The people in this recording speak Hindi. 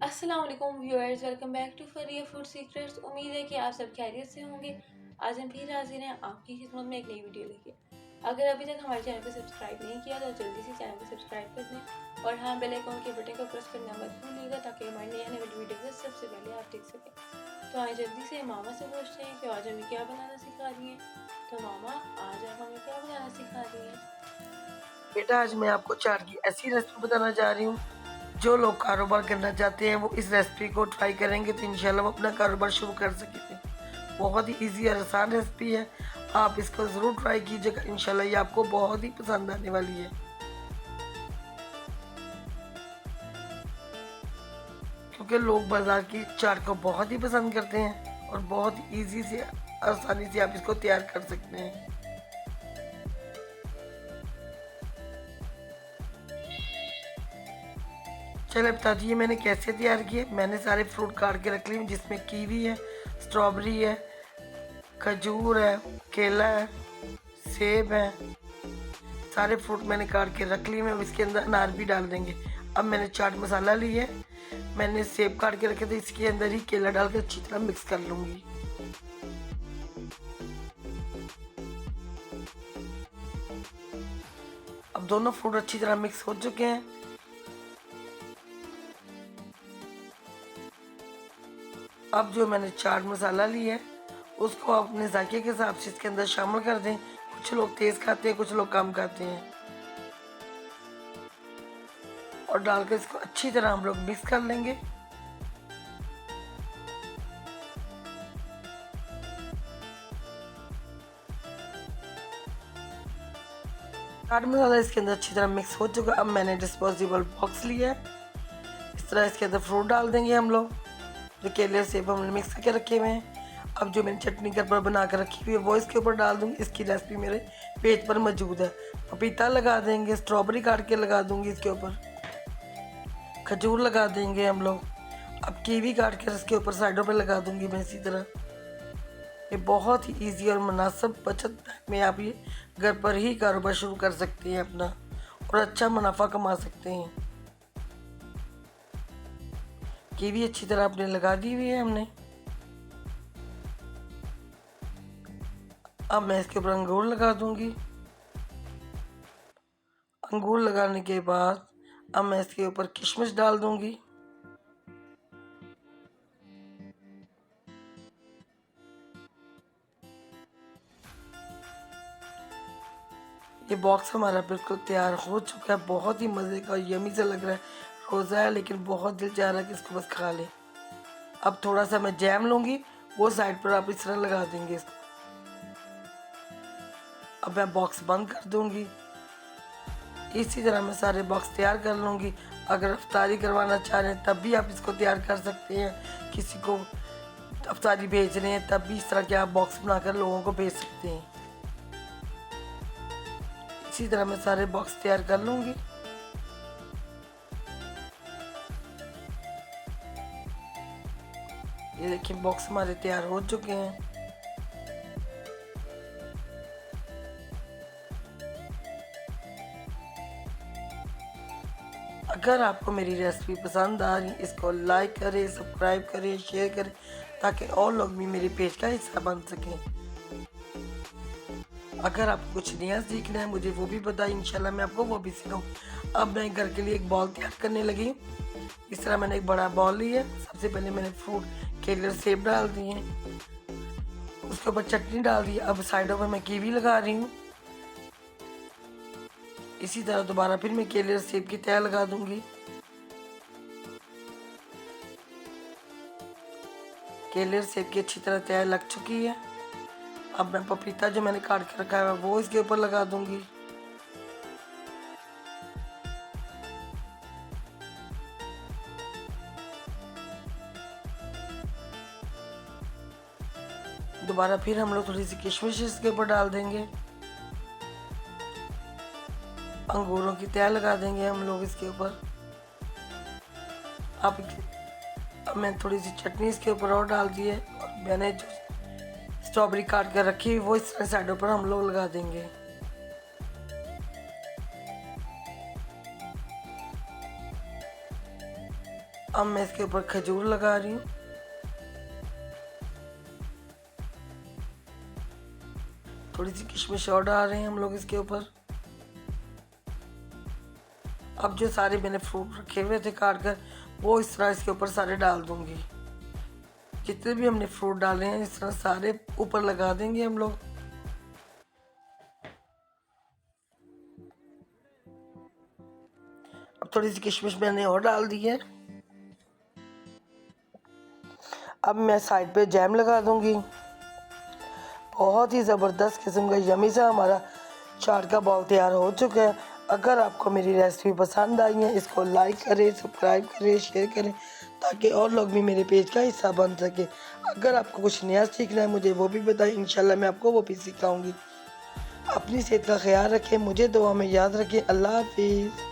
अस्सलाम वालेकुम viewers, welcome back to Faria food secrets. उम्मीद है कि आप सब खैरियत से होंगे। आज हम फिर हाजिर हैं आपकी खिदमत में एक नई वीडियो लेके। अगर अभी तक हमारे चैनल को सब्सक्राइब नहीं किया तो जल्दी से चैनल को सब्सक्राइब कर दें और हाँ, बेल आइकन के बटन को प्रेस करना मत भूलिएगा ताकि हमारी नई आने वाली वीडियो को सबसे पहले आप देख सकें। तो आए जल्दी से मामा से पूछते हैं कि आज हमें क्या बनाना सिखा रही हैं। तो मामा, आज आप हमें क्या बनाना सिखा रही हैं? बेटा, आज मैं आपको चाट की ऐसी रेसिपी बताना जा रही हूँ। जो लोग कारोबार करना चाहते हैं वो इस रेसिपी को ट्राई करेंगे तो इंशाल्लाह वो अपना कारोबार शुरू कर सकेंगे। बहुत ही इजी और आसान रेसिपी है। आप इसको ज़रूर ट्राई कीजिएगा, इंशाल्लाह ये आपको बहुत ही पसंद आने वाली है। क्योंकि लोग बाजार की चाट को बहुत ही पसंद करते हैं और बहुत ही ईजी से आसानी से आप इसको तैयार कर सकते हैं। चलिए बता दिए मैंने कैसे तैयार किए। मैंने सारे फ्रूट काट के रख लिए, जिसमें कीवी है, स्ट्रॉबेरी है, खजूर है, केला है, सेब है। सारे फ्रूट मैंने काट के रख लिए। मैं इसके अंदर अनार भी डाल देंगे। अब मैंने चाट मसाला लिया है। मैंने सेब काट के रखे थे, इसके अंदर ही केला डाल के अच्छी तरह मिक्स कर लूँगी। अब दोनों फ्रूट अच्छी तरह मिक्स हो चुके हैं। अब जो मैंने चाट मसाला लिया है उसको अपने जायके के हिसाब से इसके अंदर शामिल कर दें। कुछ लोग तेज़ खाते हैं, कुछ लोग कम खाते हैं। और डालकर इसको अच्छी तरह हम लोग मिक्स कर लेंगे। चाट मसाला इसके अंदर अच्छी तरह मिक्स हो चुका। अब मैंने डिस्पोजेबल बॉक्स लिया है। इस तरह इसके अंदर फ्रूट डाल देंगे हम लोग, जो केले सेब हमने मिक्स करके रखे हुए हैं। अब जो मैंने चटनी घर पर बना कर रखी हुई है वो इसके ऊपर डाल दूंगी। इसकी रेसिपी मेरे पेज पर मौजूद है। पपीता लगा देंगे, स्ट्रॉबेरी काट के लगा दूंगी इसके ऊपर, खजूर लगा देंगे हम लोग। अब कीवी काट कर इसके ऊपर साइडों पर लगा दूंगी मैं इसी तरह। ये बहुत ही इजी और मुनासिब बचत में आप ये घर पर ही कारोबार शुरू कर सकते हैं अपना, और अच्छा मुनाफा कमा सकते हैं। कीवी अच्छी तरह आपने लगा दी हुई है हमने। अब मैं इसके ऊपर अंगूर लगा दूंगी। अंगूर लगाने के बाद अब मैं इसके ऊपर किशमिश डाल दूंगी। ये बॉक्स हमारा बिल्कुल तैयार हो चुका है। बहुत ही मज़े का यमी सा लग रहा है। रोज़ा है लेकिन बहुत दिल चाह रहा है कि इसको बस खा ले। अब थोड़ा सा मैं जैम लूँगी, वो साइड पर आप इस तरह लगा देंगे इसको। अब मैं बॉक्स बंद कर दूँगी। इसी तरह मैं सारे बॉक्स तैयार कर लूँगी। अगर अफ्तारी करवाना चाह रहे हैं तब भी आप इसको तैयार कर सकते हैं। किसी को अफ्तारी भेज रहे हैं तब भी इस तरह के आप बॉक्स बनाकर लोगों को भेज सकते हैं। इसी तरह मैं सारे बॉक्स तैयार कर लूँगी। ये देखिए बॉक्स हमारे तैयार हो चुके हैं। अगर आपको मेरी रेसिपी पसंद आ रही, इसको लाइक करें, सब्सक्राइब करें, शेयर करें, ताकि और लोग भी मेरे पेज का हिस्सा बन सकें। अगर आपको कुछ नया सीखना है मुझे वो भी बताइए, इंशाल्लाह मैं आपको वो भी सिखाऊँ। अब मैं घर के लिए एक बॉल तैयार करने लगी हूँ। इस तरह मैंने एक बड़ा बॉल लिया। सबसे पहले मैंने फ्रूट केले और सेब डाल दिए, उसके ऊपर चटनी डाल दी। अब साइडों पर मैं कीवी लगा रही हूँ। इसी तरह दोबारा फिर मैं केले और सेब की तह लगा दूंगी। केले और सेब की अच्छी तरह तह लग चुकी है। अब मैं पपीता जो मैंने काट के रखा है वो इसके ऊपर लगा दूंगी। दोबारा फिर हम लोग थोड़ी सी किशमिश इसके ऊपर डाल देंगे। अंगूरों की तह लगा देंगे हम लोग इसके ऊपर। अब मैं थोड़ी सी चटनी इसके ऊपर और डाल दी है, और मैंने जो स्ट्रॉबेरी काट कर रखी वो इस तरह साइडों पर हम लोग लगा देंगे। अब मैं इसके ऊपर खजूर लगा रही हूँ। थोड़ी सी किशमिश और डाल रहे हैं हम लोग इसके ऊपर। अब जो सारे मैंने फ्रूट रखे हुए थे काट कर, वो इस तरह इसके ऊपर सारे डाल दूंगी। जितने भी हमने फ्रूट डाले हैं इस तरह सारे ऊपर लगा देंगे हम लोग। अब थोड़ी सी किशमिश मैंने और डाल दी है। अब मैं साइड पे जैम लगा दूंगी। बहुत ही ज़बरदस्त किस्म का यमी सा हमारा चाट का बॉल तैयार हो चुका है। अगर आपको मेरी रेसिपी पसंद आई है, इसको लाइक करें, सब्सक्राइब करें, शेयर करें, ताकि और लोग भी मेरे पेज का हिस्सा बन सके। अगर आपको कुछ नया सीखना है मुझे वो भी बताएं, इंशाल्लाह मैं आपको वो भी सिखाऊंगी। अपनी सेहत का ख्याल रखें, मुझे दुआ में याद रखें। अल्लाह हाफिज़।